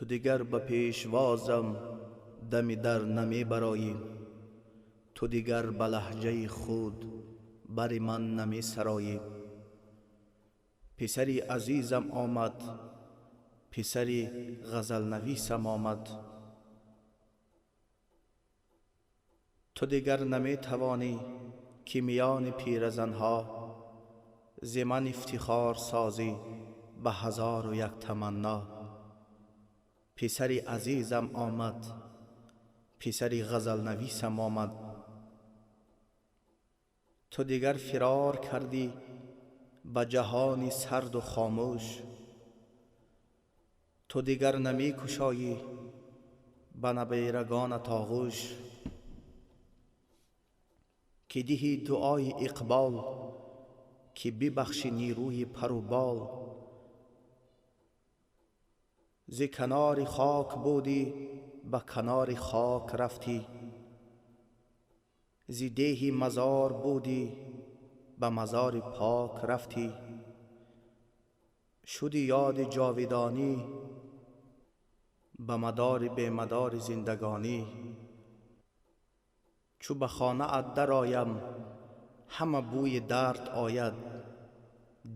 تو دیگر به پیشوازم دمی در نمی برایی، تو دیگر به لهجه خود بر من نمی سرایی. پسری عزیزم آمد، پسری غزل نویسم آمد. تو دیگر نمی توانی که میان پیرزنها ز من افتخار سازی به 1001 تمنا. پسری عزیزم آمد، پسری غزل نویسم آمد. تو دیگر فرار کردی به جهانی سرد و خاموش، تو دیگر نمی کشایی به نبیرگانت آغوش. که دهی دعای اقبال که ببخشی نیروی پر و بال. ز کنار خاک بودی به کنار خاک رفتی، ز دیه مزار بودی به مزار پاک رفتی. شدی یاد جاودانی به مدار بی مدار زندگانی. چو به خانه ات در آیم همه بوی درد آید،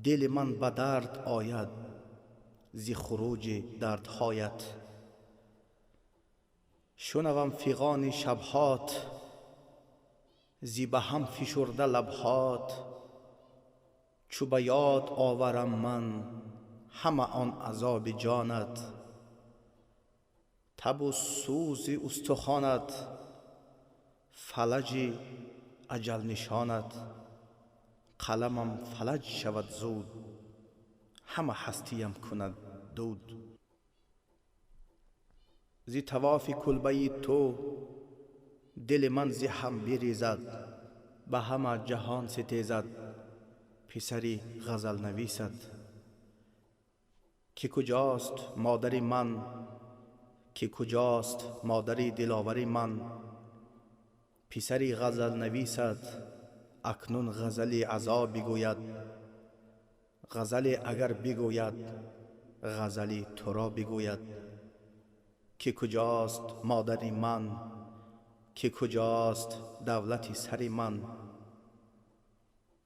دل من به درد آید ز خروج دردهایت. شنوم فغان شبهات ز به هم فشرده لبهات. چو به یاد آورم من همه آن عذاب جانت، تب و سوز استخوانت فلج اجل نشانت. قلمم فلج شود زود همه هستیم کند دود. ز طواف کلبه تو دل من ز هم بریزد، به همه جهان ستیزد پسری غزل نویسد. که کجاست مادر من، که کجاست مادر دلاور من. پسری غزل نویسد اکنون غزل عذاب بگوید. غزل اگر بگوید غزلی تو را بگوید. که کجاست مادر من، که کجاست دولت سر من.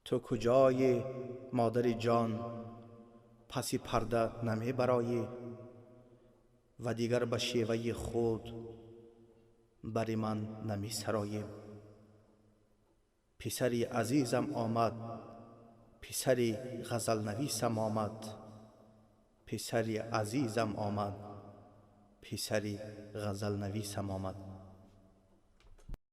تو کجای مادر جان، پس پرده نمی برایی و دیگر به شیوه خود بر من نمی سرایی. پسری عزیزم آمد، پسری غزل نویسم آمد. پسری عزیزم آمد، پسری غزل نویسم آمد.